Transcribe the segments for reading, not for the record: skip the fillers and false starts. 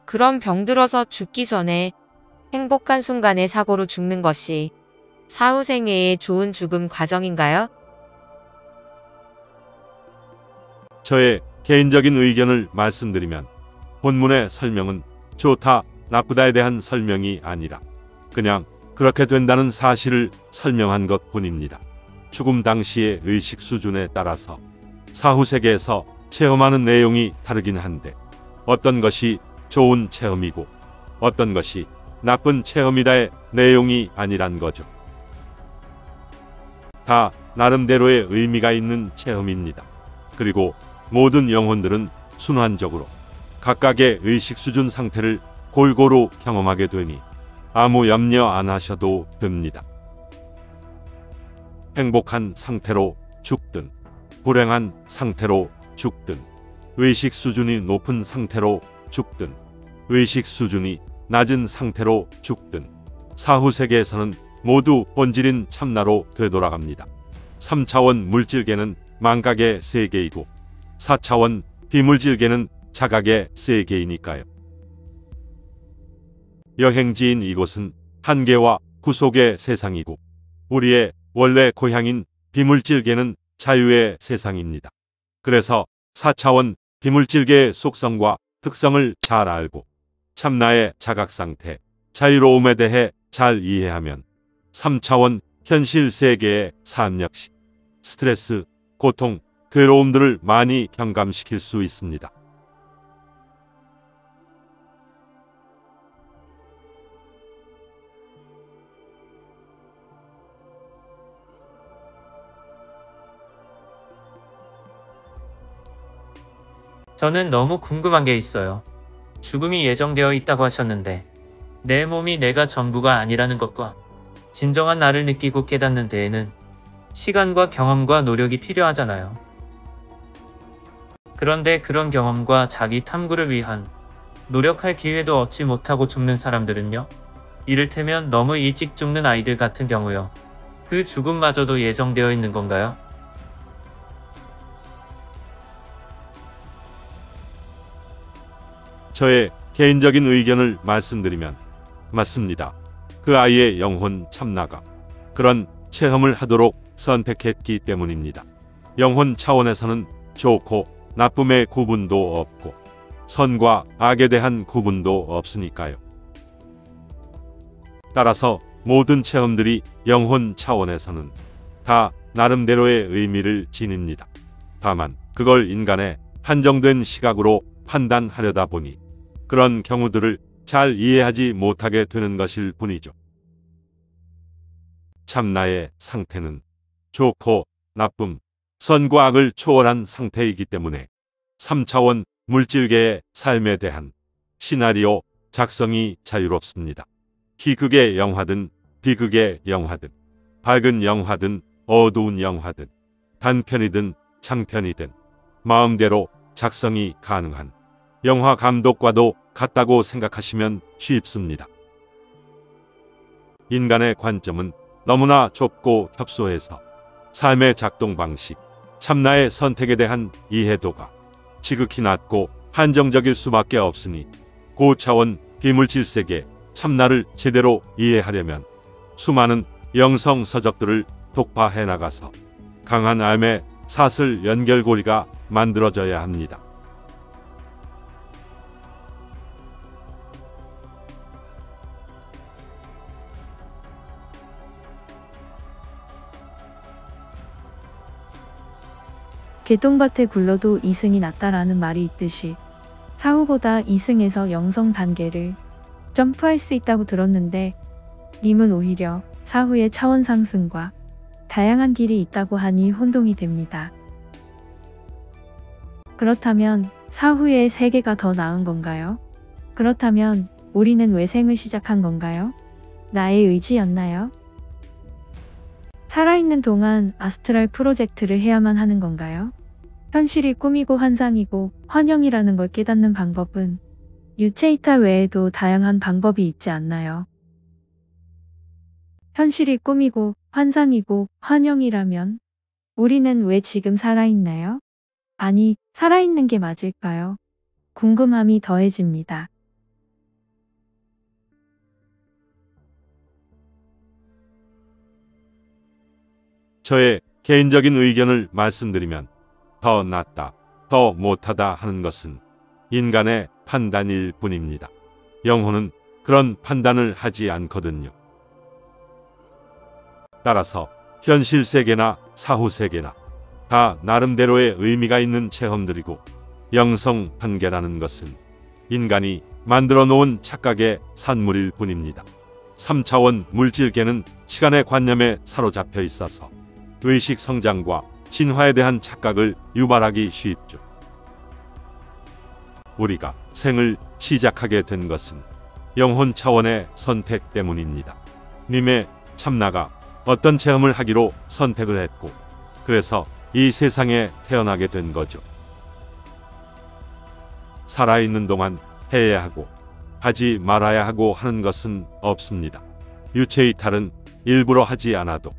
그럼 병들어서 죽기 전에 행복한 순간에 사고로 죽는 것이 사후생애의 좋은 죽음 과정인가요? 저의 개인적인 의견을 말씀드리면 본문의 설명은 좋다, 나쁘다에 대한 설명이 아니라 그냥 그렇게 된다는 사실을 설명한 것 뿐입니다. 죽음 당시의 의식 수준에 따라서 사후 세계에서 체험하는 내용이 다르긴 한데 어떤 것이 좋은 체험이고 어떤 것이 나쁜 체험이다의 내용이 아니란 거죠. 다 나름대로의 의미가 있는 체험입니다. 그리고 모든 영혼들은 순환적으로 각각의 의식 수준 상태를 골고루 경험하게 되니 아무 염려 안 하셔도 됩니다. 행복한 상태로 죽든 불행한 상태로 죽든 의식 수준이 높은 상태로 죽든 의식 수준이 낮은 상태로 죽든 사후 세계에서는 모두 본질인 참나로 되돌아갑니다. 3차원 물질계는 망각의 세계이고 4차원 비물질계는 자각의 세계이니까요. 여행지인 이곳은 한계와 구속의 세상이고 우리의 원래 고향인 비물질계는 자유의 세상입니다. 그래서 4차원 비물질계의 속성과 특성을 잘 알고 참나의 자각상태, 자유로움에 대해 잘 이해하면 3차원 현실 세계의 삶 역시 스트레스, 고통, 괴로움들을 많이 경감시킬 수 있습니다. 저는 너무 궁금한 게 있어요. 죽음이 예정되어 있다고 하셨는데 내 몸이 내가 전부가 아니라는 것과 진정한 나를 느끼고 깨닫는 데에는 시간과 경험과 노력이 필요하잖아요. 그런데 그런 경험과 자기 탐구를 위한 노력할 기회도 얻지 못하고 죽는 사람들은요? 이를테면 너무 일찍 죽는 아이들 같은 경우요. 그 죽음마저도 예정되어 있는 건가요? 저의 개인적인 의견을 말씀드리면 맞습니다. 그 아이의 영혼 참나가 그런 체험을 하도록 선택했기 때문입니다. 영혼 차원에서는 좋고 나쁨의 구분도 없고 선과 악에 대한 구분도 없으니까요. 따라서 모든 체험들이 영혼 차원에서는 다 나름대로의 의미를 지닙니다. 다만 그걸 인간의 한정된 시각으로 판단하려다 보니 그런 경우들을 잘 이해하지 못하게 되는 것일 뿐이죠. 참나의 상태는 좋고 나쁨, 선과 악을 초월한 상태이기 때문에 3차원 물질계의 삶에 대한 시나리오 작성이 자유롭습니다. 희극의 영화든 비극의 영화든 밝은 영화든 어두운 영화든 단편이든 장편이든 마음대로 작성이 가능한 영화 감독과도 같다고 생각하시면 쉽습니다. 인간의 관점은 너무나 좁고 협소해서 삶의 작동 방식, 참나의 선택에 대한 이해도가 지극히 낮고 한정적일 수밖에 없으니 고차원 비물질 세계 참나를 제대로 이해하려면 수많은 영성 서적들을 독파해 나가서 강한 암의 사슬 연결고리가 만들어져야 합니다. 개똥밭에 굴러도 이승이 낫다라는 말이 있듯이 사후보다 이승에서 영성 단계를 점프할 수 있다고 들었는데 님은 오히려 사후의 차원 상승과 다양한 길이 있다고 하니 혼동이 됩니다. 그렇다면 사후의 세계가 더 나은 건가요? 그렇다면 우리는 왜 생을 시작한 건가요? 나의 의지였나요? 살아있는 동안 아스트랄 프로젝트를 해야만 하는 건가요? 현실이 꿈이고 환상이고 환영이라는 걸 깨닫는 방법은 유체이탈 외에도 다양한 방법이 있지 않나요? 현실이 꿈이고 환상이고 환영이라면 우리는 왜 지금 살아있나요? 아니, 살아있는 게 맞을까요? 궁금함이 더해집니다. 저의 개인적인 의견을 말씀드리면 더 낫다, 더 못하다 하는 것은 인간의 판단일 뿐입니다. 영혼은 그런 판단을 하지 않거든요. 따라서 현실 세계나 사후 세계나 다 나름대로의 의미가 있는 체험들이고 영성 판계라는 것은 인간이 만들어 놓은 착각의 산물일 뿐입니다. 3차원 물질계는 시간의 관념에 사로잡혀 있어서 의식 성장과 진화에 대한 착각을 유발하기 쉽죠. 우리가 생을 시작하게 된 것은 영혼 차원의 선택 때문입니다. 님의 참나가 어떤 체험을 하기로 선택을 했고 그래서 이 세상에 태어나게 된 거죠. 살아있는 동안 해야 하고 하지 말아야 하고 하는 것은 없습니다. 유체이탈은 일부러 하지 않아도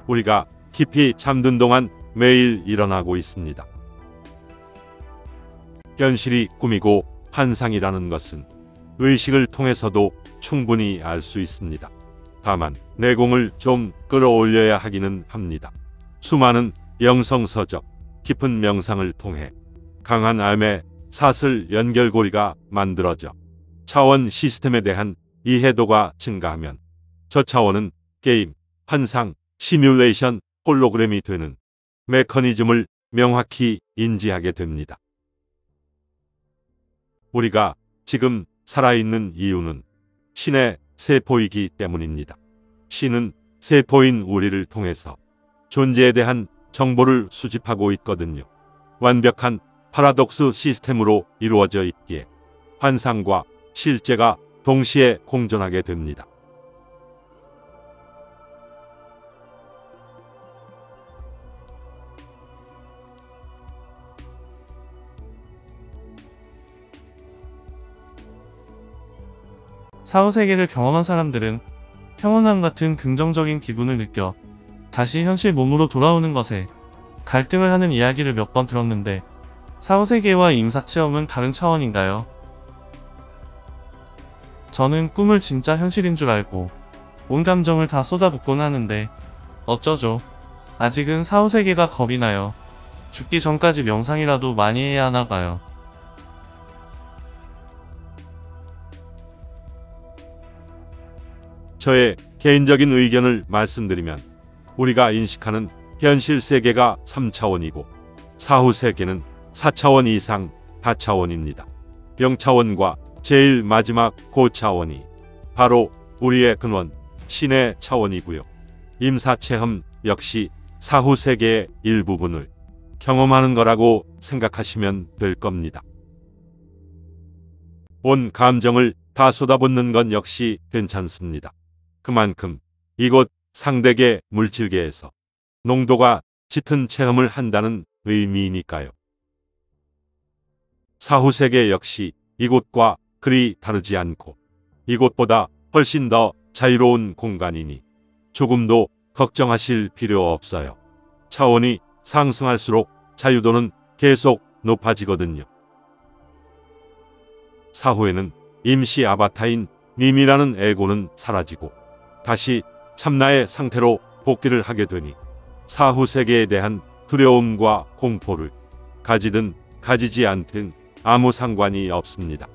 우리가 깊이 잠든 동안 매일 일어나고 있습니다. 현실이 꿈이고 환상이라는 것은 의식을 통해서도 충분히 알 수 있습니다. 다만 내공을 좀 끌어올려야 하기는 합니다. 수많은 영성서적, 깊은 명상을 통해 강한 암의 사슬 연결고리가 만들어져 차원 시스템에 대한 이해도가 증가하면 저 차원은 게임, 환상, 시뮬레이션, 홀로그램이 되는 메커니즘을 명확히 인지하게 됩니다. 우리가 지금 살아있는 이유는 신의 세포이기 때문입니다. 신은 세포인 우리를 통해서 존재에 대한 정보를 수집하고 있거든요. 완벽한 파라독스 시스템으로 이루어져 있기에 환상과 실제가 동시에 공존하게 됩니다. 사후세계를 경험한 사람들은 평온함 같은 긍정적인 기분을 느껴 다시 현실 몸으로 돌아오는 것에 갈등을 하는 이야기를 몇 번 들었는데 사후세계와 임사체험은 다른 차원인가요? 저는 꿈을 진짜 현실인 줄 알고 온 감정을 다 쏟아붓곤 하는데 어쩌죠? 아직은 사후세계가 겁이 나요. 죽기 전까지 명상이라도 많이 해야 하나 봐요. 저의 개인적인 의견을 말씀드리면 우리가 인식하는 현실 세계가 3차원이고 사후 세계는 4차원 이상 다차원입니다. 0차원과 제일 마지막 고차원이 바로 우리의 근원, 신의 차원이고요. 임사체험 역시 사후 세계의 일부분을 경험하는 거라고 생각하시면 될 겁니다. 온 감정을 다 쏟아붓는 건 역시 괜찮습니다. 그만큼 이곳 상대계 물질계에서 농도가 짙은 체험을 한다는 의미니까요. 사후세계 역시 이곳과 그리 다르지 않고 이곳보다 훨씬 더 자유로운 공간이니 조금도 걱정하실 필요 없어요. 차원이 상승할수록 자유도는 계속 높아지거든요. 사후에는 임시 아바타인 님이라는 에고는 사라지고 다시 참나의 상태로 복귀를 하게 되니 사후 세계에 대한 두려움과 공포를 가지든 가지지 않든 아무 상관이 없습니다.